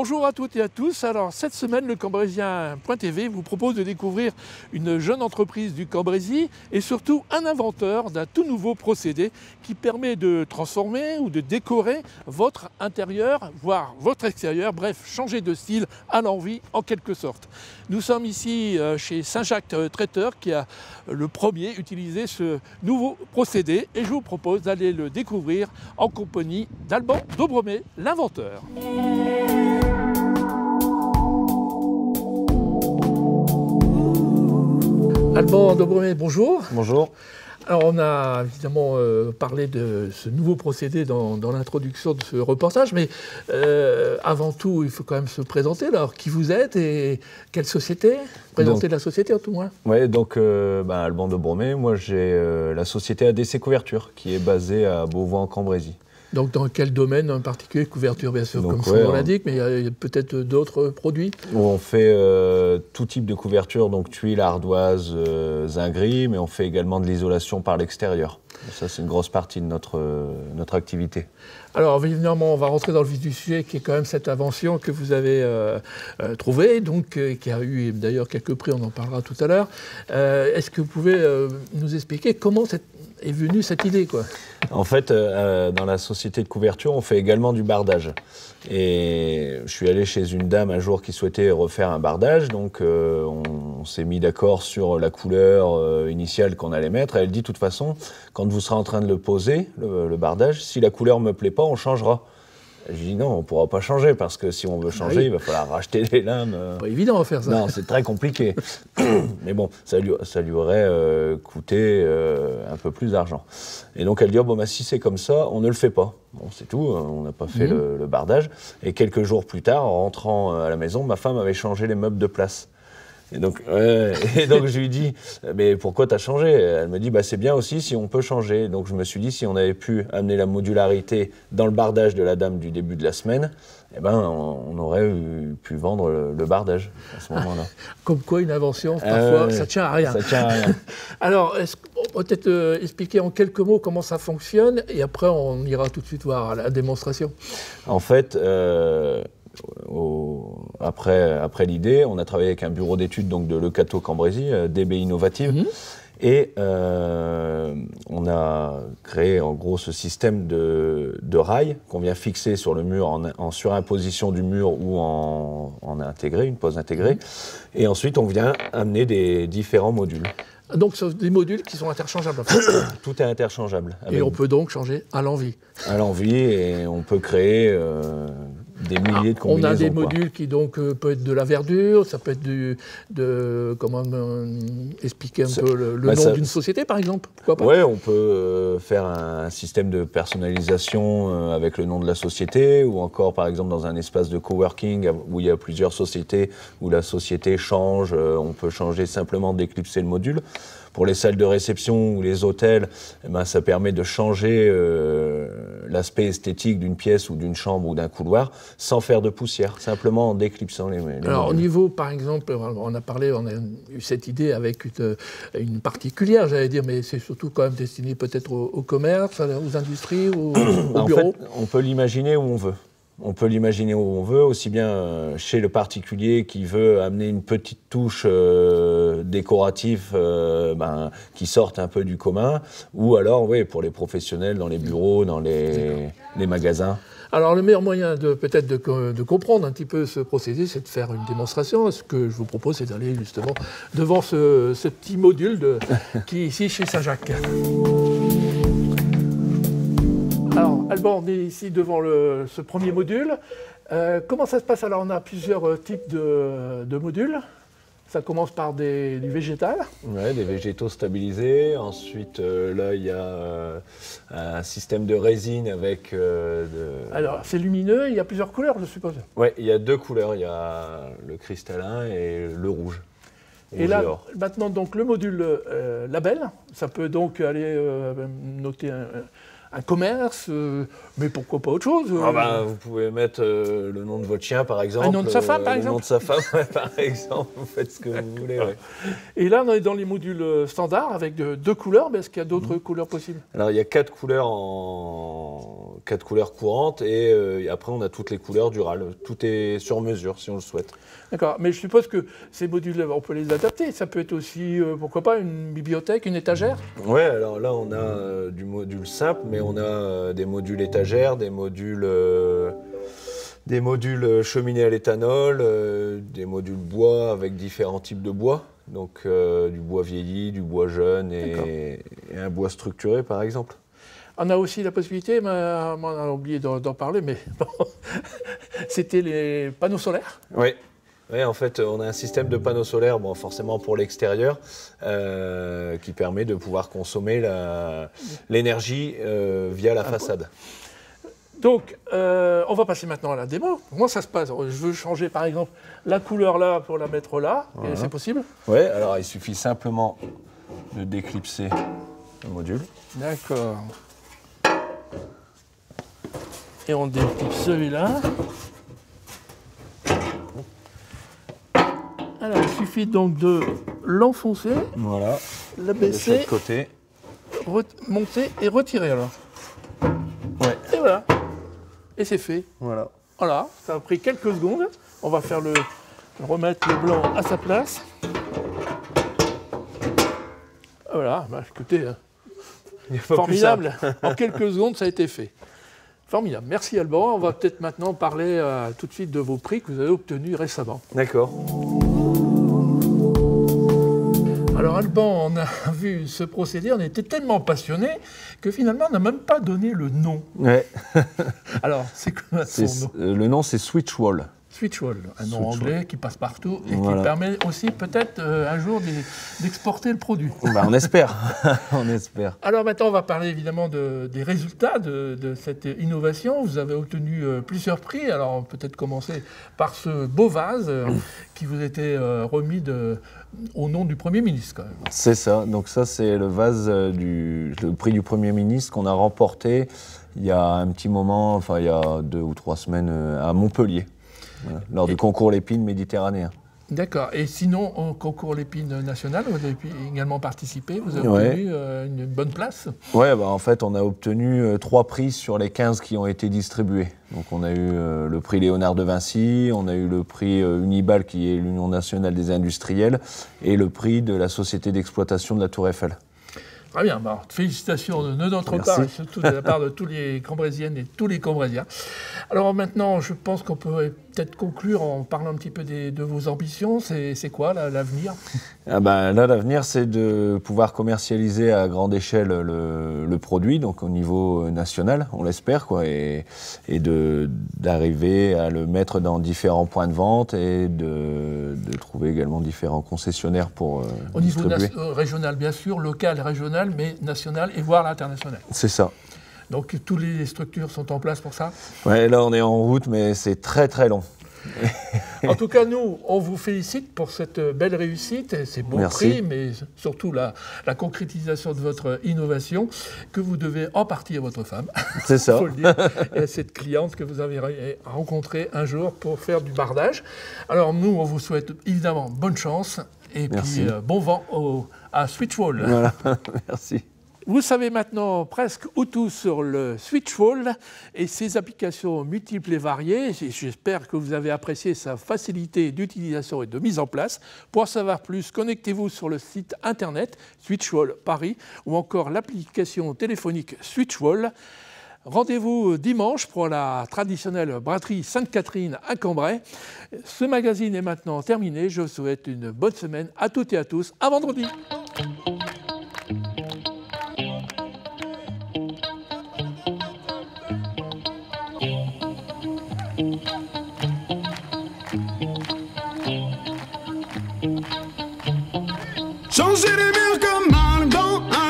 Bonjour à toutes et à tous. Alors cette semaine, le Cambrézien.tv vous propose de découvrir une jeune entreprise du Cambrésis et surtout un inventeur d'un tout nouveau procédé qui permet de transformer ou de décorer votre intérieur, voire votre extérieur, bref, changer de style à l'envie en quelque sorte. Nous sommes ici chez Saint-Jacques Traiteur qui a le premier utilisé ce nouveau procédé et je vous propose d'aller le découvrir en compagnie d'Alban Dobremet, l'inventeur. Alban Dobremet, bonjour. Bonjour. Alors on a évidemment parlé de ce nouveau procédé dans l'introduction de ce reportage, mais avant tout, il faut quand même se présenter. Alors, qui vous êtes et quelle société? Présenter la société, en tout moins. Oui, donc Alban Dobremet, moi j'ai la société ADC Couverture, qui est basée à Beauvois-en-Cambrésis. Donc dans quel domaine en particulier? Couverture, bien sûr, donc, comme son nom l'indique, mais il y a peut-être d'autres produits? On fait tout type de couverture, donc tuiles, ardoises, zinc-gris, mais on fait également de l'isolation par l'extérieur. Ça, c'est une grosse partie de notre activité. Alors évidemment, on va rentrer dans le vif du sujet, qui est quand même cette invention que vous avez trouvée, donc qui a eu d'ailleurs quelques prix, on en parlera tout à l'heure. Est-ce que vous pouvez nous expliquer comment est venue cette idée, quoi? En fait, dans la société de couverture, on fait également du bardage. Et je suis allé chez une dame un jour qui souhaitait refaire un bardage, donc on s'est mis d'accord sur la couleur initiale qu'on allait mettre. Et elle dit, de toute façon, quand vous serez en train de le poser, le bardage, si la couleur ne me plaît pas, on changera. Je dis non, on ne pourra pas changer, parce que si on veut changer, il va falloir racheter les lames. Pas évident à faire ça. Non, c'est très compliqué. Mais bon, ça lui aurait coûté un peu plus d'argent. Et donc elle dit, oh, si c'est comme ça, on ne le fait pas. Bon, c'est tout, on n'a pas fait le bardage. Et quelques jours plus tard, en rentrant à la maison, ma femme avait changé les meubles de place. Et donc je lui dis, mais pourquoi tu as changé? Elle me dit, c'est bien aussi si on peut changer. Donc je me suis dit, si on avait pu amener la modularité dans le bardage de la dame du début de la semaine, on aurait pu vendre le bardage à ce moment-là. Comme quoi une invention, parfois, ça tient à rien. Ça tient à rien. Alors, on peut peut-être expliquer en quelques mots comment ça fonctionne, et après on ira tout de suite voir la démonstration. En fait, après l'idée, on a travaillé avec un bureau d'études de Lecato Cambrésis, DB Innovative, et on a créé en gros ce système de rails qu'on vient fixer sur le mur en surimposition du mur ou en intégré, une pose intégrée, et ensuite on vient amener des différents modules. Donc ce sont des modules qui sont interchangeables. Tout est interchangeable. Et on peut donc changer à l'envie. À l'envie, et on peut créer des milliers de combinaisons. On a des modules qui donc peut être de la verdure, ça peut être comment expliquer un peu le nom d'une société par exemple, pourquoi pas? Oui, on peut faire un système de personnalisation avec le nom de la société, ou encore par exemple dans un espace de coworking où il y a plusieurs sociétés, où la société change, on peut changer simplement d'éclipser le module. Pour les salles de réception ou les hôtels, ça permet de changer l'aspect esthétique d'une pièce ou d'une chambre ou d'un couloir sans faire de poussière, simplement en déclipsant les Alors modules. au niveau, par exemple, on a eu cette idée avec une particulière, j'allais dire, mais c'est surtout quand même destiné peut-être au commerce, aux industries, aux bureaux. En fait, on peut l'imaginer où on veut. On peut l'imaginer où on veut, aussi bien chez le particulier qui veut amener une petite touche décorative qui sorte un peu du commun, ou alors pour les professionnels dans les bureaux, dans les magasins. Alors le meilleur moyen peut-être de comprendre un petit peu ce procédé, c'est de faire une démonstration. Ce que je vous propose, c'est d'aller justement devant ce petit module qui est ici chez Saint-Jacques. Alors, Alban, on est ici devant ce premier module. Comment ça se passe? Alors, on a plusieurs types de modules. Ça commence par du végétal. Oui, des végétaux stabilisés. Ensuite, là, il y a un système de résine avec... Alors, c'est lumineux, il y a plusieurs couleurs, je suppose. Oui, il y a deux couleurs. Il y a le cristallin et le rouge. Et là, maintenant, donc, le module label, ça peut donc aller noter un commerce, mais pourquoi pas autre chose? Vous pouvez mettre le nom de votre chien, par exemple. Un nom de sa femme, par exemple. Le nom de sa femme, par exemple. Vous faites ce que vous voulez. Ouais. Et là, on est dans les modules standards avec deux couleurs, mais est-ce qu'il y a d'autres couleurs possibles? Alors, il y a 4 couleurs 4 couleurs courantes et après on a toutes les couleurs du RAL. Tout est sur mesure si on le souhaite. D'accord, mais je suppose que ces modules, on peut les adapter. Ça peut être aussi, pourquoi pas, une bibliothèque, une étagère? Ouais, alors là on a du module simple, mais on a des modules étagères, des modules cheminée à l'éthanol, des modules bois avec différents types de bois. Donc du bois vieilli, du bois jeune et un bois structuré par exemple. On a aussi la possibilité, mais on a oublié d'en parler, mais bon, c'était les panneaux solaires. Oui. Oui, en fait, on a un système de panneaux solaires, bon, forcément pour l'extérieur, qui permet de pouvoir consommer l'énergie via la façade. Donc, on va passer maintenant à la démo. Comment ça se passe? Je veux changer, par exemple, la couleur là pour la mettre là. Voilà. C'est possible? Oui, alors il suffit simplement de déclipser le module. D'accord. Et on déclipse celui-là. Alors, il suffit donc de l'enfoncer, voilà, l'abaisser, de chaque côté, monter et retirer alors. Ouais. Et voilà. Et c'est fait. Voilà. Voilà, ça a pris quelques secondes. On va faire remettre le blanc à sa place. Voilà, bah, écoutez, formidable. En quelques secondes, ça a été fait. Formidable. Merci Alban. On va peut-être maintenant parler tout de suite de vos prix que vous avez obtenus récemment. D'accord. Alors Alban, on a vu ce procédé, on était tellement passionnés que finalement on n'a même pas donné le nom. Ouais. Alors, c'est quoi son nom? Le nom c'est Switchwall. Switchwall, un nom anglais qui passe partout et qui permet aussi peut-être un jour d'exporter le produit. Bah, on espère. On espère. Alors maintenant, on va parler évidemment des résultats de cette innovation. Vous avez obtenu plusieurs prix. Alors peut-être commencer par ce beau vase qui vous était remis au nom du Premier ministre. Quand même. C'est ça. Donc ça, c'est le vase le prix du Premier ministre qu'on a remporté il y a un petit moment, enfin il y a 2 ou 3 semaines à Montpellier. Voilà, lors du concours Lépine méditerranéen. D'accord. Et sinon, au concours Lépine national, vous avez pu également participer. Vous avez obtenu une bonne place. Oui, bah, en fait, on a obtenu 3 prix sur les 15 qui ont été distribués. Donc, on a eu le prix Léonard de Vinci, on a eu le prix Unibal, qui est l'Union nationale des industriels, et le prix de la Société d'exploitation de la Tour Eiffel. Très bien, bah, félicitations de notre part et surtout de la part de tous les Cambrésiennes et tous les Cambrésiens. Alors maintenant, je pense qu'on peut peut-être conclure en parlant un petit peu de vos ambitions. C'est quoi l'avenir? Là, l'avenir, c'est de pouvoir commercialiser à grande échelle le produit, donc au niveau national, on l'espère, quoi, et d'arriver à le mettre dans différents points de vente et de trouver également différents concessionnaires pour au niveau régional, bien sûr, local, régional, mais national et voire l'international. C'est ça. Donc, toutes les structures sont en place pour ça? Oui, là, on est en route, mais c'est très, très long. En tout cas, nous, on vous félicite pour cette belle réussite, ces beaux prix, mais surtout la concrétisation de votre innovation que vous devez en partie à votre femme. C'est ça. Faut le dire, et à cette cliente que vous avez rencontrée un jour pour faire du bardage. Alors, nous, on vous souhaite évidemment bonne chance et puis bon vent à Switchwall. Voilà, merci. Vous savez maintenant presque tout sur le Switchwall et ses applications multiples et variées. J'espère que vous avez apprécié sa facilité d'utilisation et de mise en place. Pour en savoir plus, connectez-vous sur le site internet Switchwall Paris ou encore l'application téléphonique Switchwall. Rendez-vous dimanche pour la traditionnelle braderie Sainte-Catherine à Cambrai. Ce magazine est maintenant terminé. Je vous souhaite une bonne semaine à toutes et à tous. À vendredi. Changer les murs comme un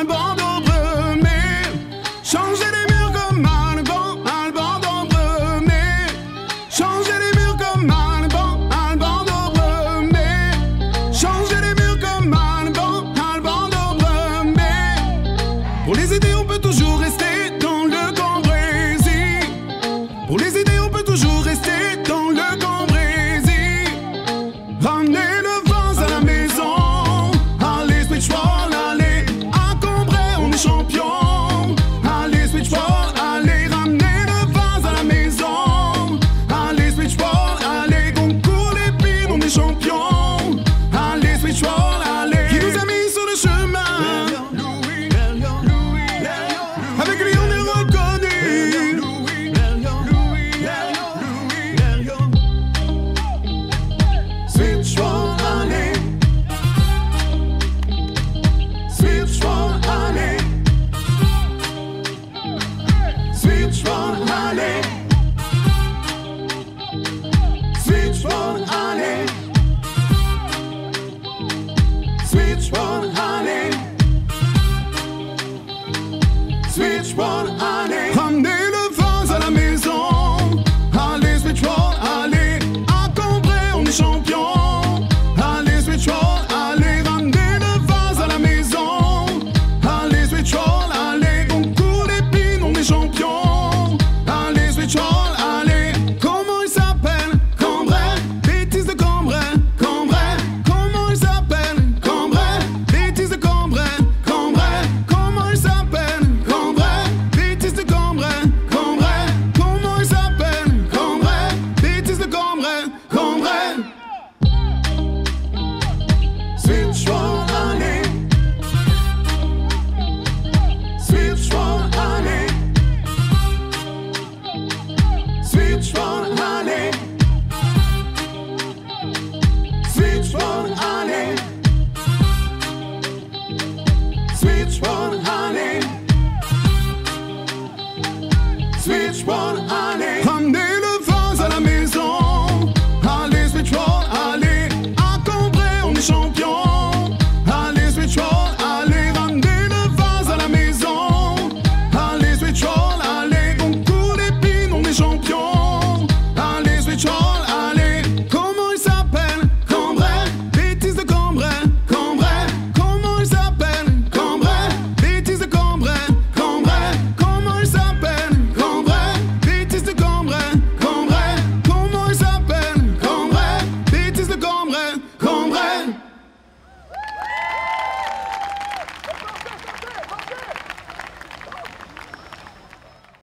bandeau brumé. Changer les murs comme un bandeau brumé. Changer les murs comme un bandeau brumé. Changer les murs comme un switch